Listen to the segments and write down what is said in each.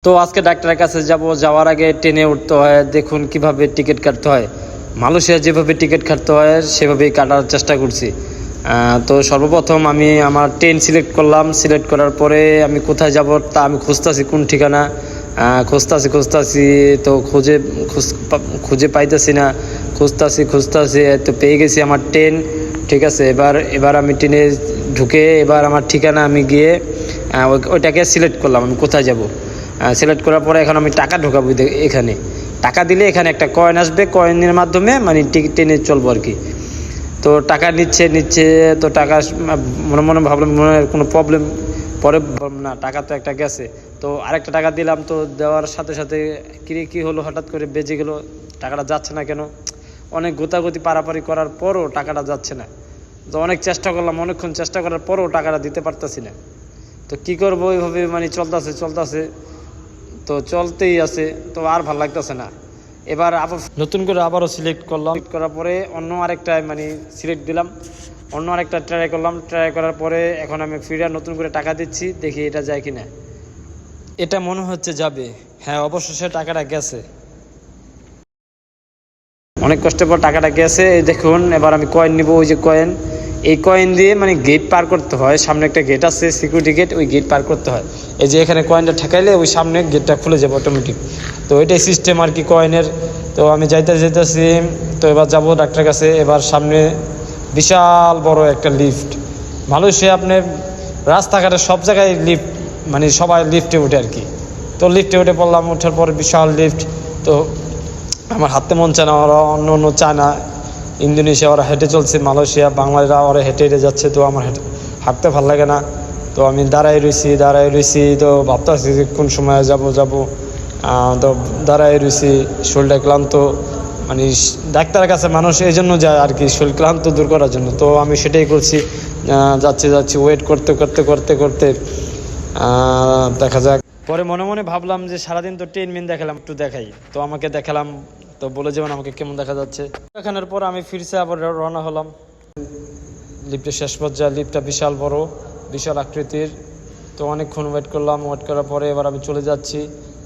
তো আজকে ডাক্তারের কাছে যাব, যাওয়ার আগে ট্রেনে উঠতে হয়। দেখুন কিভাবে টিকিট কাটতে হয়, মালয়েশিয়া যেভাবে টিকিট কাটতে হয় সেভাবেই কাটার চেষ্টা করছি। তো সর্বপ্রথম আমি আমার ট্রেন সিলেক্ট করলাম। সিলেক্ট করার পরে আমি কোথায় যাব তা আমি খুঁজতেছি, কোন ঠিকানা খুঁজতেছি। তো খুঁজে পাইতেছি না, খুঁজতেছি তো পেয়ে গেছি আমার ট্রেন। ঠিক আছে, এবার আমি ট্রেনে ঢুকে এবার আমার ঠিকানা আমি গিয়ে ওইটাকে সিলেক্ট করলাম আমি কোথায় যাব। সিলেক্ট করার পরে এখন আমি টাকা ঢোকাবো। এখানে টাকা দিলে এখানে একটা কয়েন আসবে, কয়েনের মাধ্যমে মানে টিকিট ট্রেনে চলবো আর কি। তো টাকা নিচ্ছে তো টাকা মনে ভাবলাম মনে হয় কোনো প্রবলেম, পরে না, টাকা তো একটা গেছে। তো আরেকটা টাকা দিলাম, তো দেওয়ার সাথে সাথে কী হলো, হঠাৎ করে বেজে গেল, টাকাটা যাচ্ছে না কেন। অনেক গোতাগুতি পারাপারি করার পরও টাকাটা যাচ্ছে না। তো অনেক চেষ্টা করলাম, অনেকক্ষণ চেষ্টা করার পরও টাকাটা দিতে পারতেছি না। তো কী করবো, ওইভাবে মানে চলতেছে তো চলতেই আছে। তো আর ভালো লাগতেছে না। এবার আবার নতুন করে আবারও সিলেক্ট করলাম। সিলেক্ট করার পরে অন্য আরেকটা মানে সিলেক্ট দিলাম, অন্য আরেকটা ট্রাই করলাম। ট্রাই করার পরে এখন আমি ফিরে নতুন করে টাকা দিচ্ছি, দেখি এটা যায় কিনা। এটা মনে হচ্ছে যাবে, হ্যাঁ অবশ্যই টাকাটা গেছে। অনেক কষ্টের পর টাকাটা গেছে। এই দেখুন, এবার আমি কয়েন নিব। ওই যে কয়েন, এই কয়েন দিয়ে মানে গেট পার করতে হয়। সামনে একটা গেট আছে, সিকিউরিটি গেট, ওই গেট পার করতে হয়। এই যে এখানে কয়েনটা ঠেকাইলে ওই সামনে গেটটা খুলে যাবে অটোমেটিক। তো এটাই সিস্টেম আর কি কয়েনের। তো আমি যাইতেছি। তো এবার যাবো ডাক্তারের কাছে। এবার সামনে বিশাল বড় একটা লিফট। মালয়েশিয়া আপনার রাস্তাঘাটে সব জায়গায় লিফট, মানে সবাই লিফটে উঠে আর কি। তো লিফটে উঠে পড়লাম। ওঠার পর বিশাল লিফট। তো আমার হাঁটতে মন চায় না, ওরা অন্য চায় না। ইন্দোনেশিয়া ওরা হেঁটে চলছে, মালয়েশিয়া বাংলাদেশরা ওরা হেঁটে যাচ্ছে। তো আমার হাঁটতে ভালো লাগে না। তো আমি দাঁড়াই রয়েছি। তো ভাবতেছি কোন সময় যাব। তো দাঁড়াই রয়েছি, শরীরটা ক্লান্ত। মানে ডাক্তারের কাছে মানুষ এই জন্য যায় আর কি, শরীর ক্লান্ত দূর করার জন্য। তো আমি সেটাই করছি, যাচ্ছি ওয়েট করতে দেখা যাক। পরে মনে ভাবলাম যে সারাদিন তো ট্রেন দেখালাম, একটু দেখাই। তো আমাকে দেখালাম, তো বলে যাবেন আমাকে কেমন দেখা যাচ্ছে। দেখানোর পর আমি ফিরছে আবার রওনা হলাম। লিফটের শেষ পর্যায়ে, লিফটটা বিশাল বড়, বিশাল আকৃতির। তো অনেকক্ষণ ওয়েট করলাম। ওয়েট করার পরে এবার আমি চলে যাচ্ছি।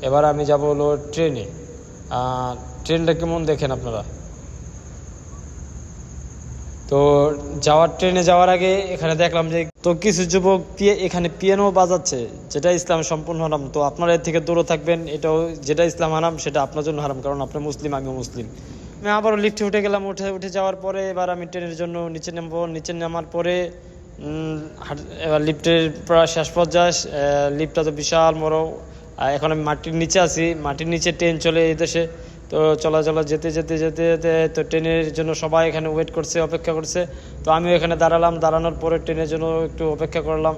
এবার আমি যাব হলো ট্রেনে। ট্রেনটা কেমন দেখেন আপনারা। তো ট্রেনে যাওয়ার আগে এখানে দেখলাম যে তো কিছু যুবক এখানে পিয়ানো বাজাচ্ছে, যেটা ইসলামে সম্পূর্ণ হারাম। তো আপনারা এর থেকে দূরে থাকবেন। এটাও যেটা ইসলাম হারাম সেটা আপনার জন্য হারাম, কারণ আপনি মুসলিম, আমিও মুসলিম। আমি আবারও লিফটে উঠে গেলাম। উঠে যাওয়ার পরে এবার আমি ট্রেনের জন্য নিচে নামবো। নিচে নামার পরে এবার লিফটের প্রায় শেষ পর্যায়ে। লিফটটা তো বিশাল বড়। এখন আমি মাটির নিচে আছি, মাটির নিচে ট্রেন চলে এই দেশে। তো চলা যেতে তো ট্রেনের জন্য সবাই এখানে ওয়েট করছে, অপেক্ষা করছে। তো আমিও এখানে দাঁড়ালাম। দাঁড়ানোর পরে ট্রেনের জন্য একটু অপেক্ষা করলাম।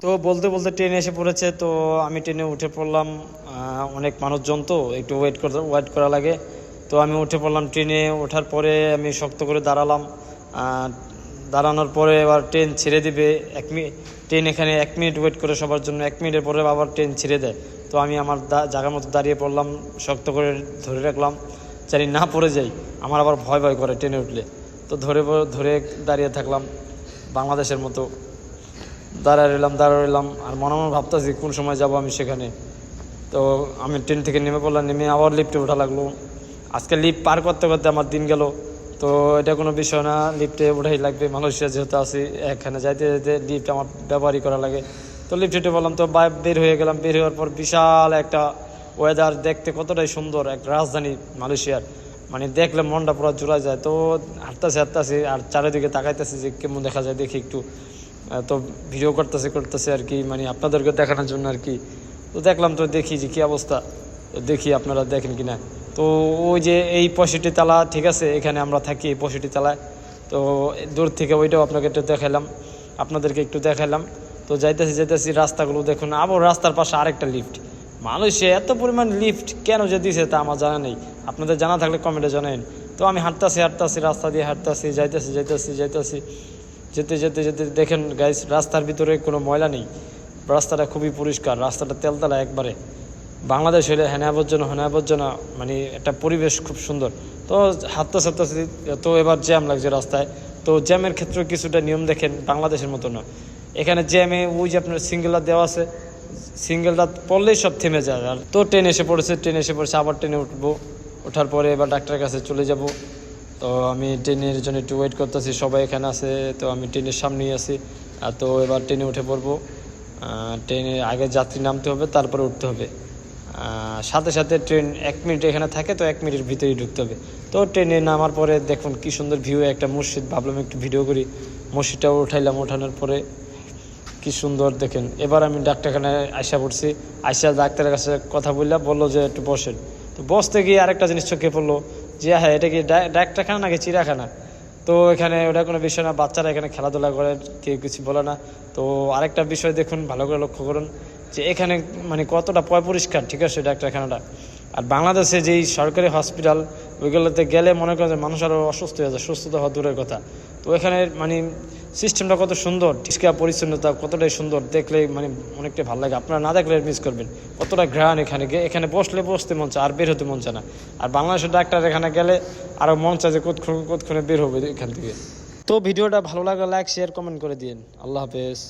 তো বলতে ট্রেনে এসে পড়েছে। তো আমি ট্রেনে উঠে পড়লাম। অনেক মানুষজন, তো একটু ওয়েট করা লাগে। তো আমি উঠে পড়লাম ট্রেনে। ওঠার পরে আমি শক্ত করে দাঁড়ালাম। দাঁড়ানোর পরে এবার ট্রেন ছেড়ে দিবে। ট্রেন এখানে 1 মিনিট ওয়েট করে সবার জন্য। 1 মিনিটের পরে আবার ট্রেন ছেড়ে দেয়। তো আমি আমার জায়গার মতো দাঁড়িয়ে পড়লাম, শক্ত করে ধরে রাখলাম, জানি না পড়ে যাই। আমার আবার ভয় করে ট্রেনে উঠলে। তো ধরে দাঁড়িয়ে থাকলাম বাংলাদেশের মতো। দাঁড়ায় রইলাম। আর মনে ভাবতেছি কোন সময় যাব আমি সেখানে। তো আমি ট্রেন থেকে নেমে পড়লাম। নেমে আবার লিফটে ওঠা লাগলো। আজকে লিফট পার করতে আমার দিন গেল। তো এটা কোনো বিষয় না, লিফটে ওঠাই লাগবে। মালয়েশিয়া যেহেতু আছি, এখানে যাইতে লিফট আমার ব্যবহারই করা লাগে। তো লিফটে উঠে বললাম। তো বের হয়ে গেলাম। বের হওয়ার পর বিশাল একটা ওয়েদার, দেখতে কতটাই সুন্দর একটা রাজধানী মালয়েশিয়ার, মানে দেখলে মনটা পুরো জুড়ায় যায়। তো হাঁটতেছি আর চারিদিকে তাকাইতেছি যে কেমন দেখা যায় দেখি একটু। তো ভিডিও করতেছে আর কি, মানে আপনাদেরকে দেখানোর জন্য আর কি। তো দেখলাম, তো দেখি যে কী অবস্থা, দেখি আপনারা দেখেন কি না। তো ওই যে এই 65 তলা, ঠিক আছে, এখানে আমরা থাকি এই 65 তলায়। তো দূর থেকে ওইটাও আপনাদেরকে একটু দেখাইলাম। তো যাইতেছি রাস্তাগুলো দেখুন। আবার রাস্তার পাশে আরেকটা লিফট। মালয়েশিয়া এত পরিমাণ লিফট কেন যে দিছে তা আমার জানা নেই, আপনাদের জানা থাকলে কমেন্টে জানান। তো আমি হাঁটতেছি রাস্তা দিয়ে যাইতেছি। যেতে দেখেন গাইস, রাস্তার ভিতরে কোনো ময়লা নেই। রাস্তাটা খুবই পরিষ্কার, রাস্তাটা তেলতলা একবারে। বাংলাদেশ হলে হেনা আবর্জনা মানে একটা পরিবেশ খুব সুন্দর। তো হাঁটতে হাঁটতে তো এবার জ্যাম লাগছে রাস্তায়। তো জ্যামের ক্ষেত্রে কিছুটা নিয়ম দেখেন, বাংলাদেশের মতো না। এখানে জ্যামে ওই যে আপনার সিঙ্গেলার দেওয়া আছে, সিঙ্গেলটা পড়লেই সব থেমে যায়। আর তো ট্রেন এসে পড়েছে, আবার ট্রেনে উঠবো। ওঠার পরে এবার ডাক্তারের কাছে চলে যাব। তো আমি ট্রেনের জন্য একটু ওয়েট করতেছি, সবাই এখানে আছে, তো আমি ট্রেনের সামনেই আছি। তো এবার ট্রেনে উঠে পড়বো। ট্রেনে আগে যাত্রী নামতে হবে, তারপরে উঠতে হবে। সাথে সাথে ট্রেন 1 মিনিট এখানে থাকে, তো 1 মিনিটের ভিতরেই ঢুকতে হবে। তো ট্রেনে নামার পরে দেখুন কি সুন্দর ভিউ, একটা মসজিদ, ভাবলাম একটু ভিডিও করি। মসজিদটাও উঠাইলাম, ওঠানোর পরে কি সুন্দর দেখেন। এবার আমি ডাক্তারখানায় আইসা পড়ছি। ডাক্তারের কাছে কথা বললো যে একটু বসেন। তো বসতে গিয়ে আরেকটা জিনিস চোখে পড়লো যে হ্যাঁ, এটা কি ডাক্তারখানা নাকি চিড়িয়াখানা? তো এখানে ওটা কোনো বিষয় না, বাচ্চারা এখানে খেলাধুলা করে, কেউ কিছু বলে না। তো আরেকটা বিষয় দেখুন, ভালো করে লক্ষ্য করুন যে এখানে মানে কতটা পরিষ্কার, ঠিক আছে ডাক্তারখানাটা। আর বাংলাদেশে যেই সরকারি হসপিটাল, ওইগুলোতে গেলে মনে করেন যে মানুষ আরও অসুস্থ হয়ে যায়, সুস্থতা হওয়া দূরের কথা। তো এখানে মানে সিস্টেমটা কত সুন্দর, পরিষ্কার পরিচ্ছন্নতা কতটাই সুন্দর, দেখলে মানে অনেকটাই ভালো লাগে। আপনারা না দেখলে মিস করবেন কতটা ঘ্রাণ এখানে। এখানে বসতে মন চায়, আর বের হতে মন চায় না। আর বাংলাদেশের ডাক্তার এখানে গেলে আরও মন চায় যে কতক্ষণে বের হবে এখান থেকে। তো ভিডিওটা ভালো লাগলে লাইক, শেয়ার, কমেন্ট করে দিন। আল্লাহ হাফেজ।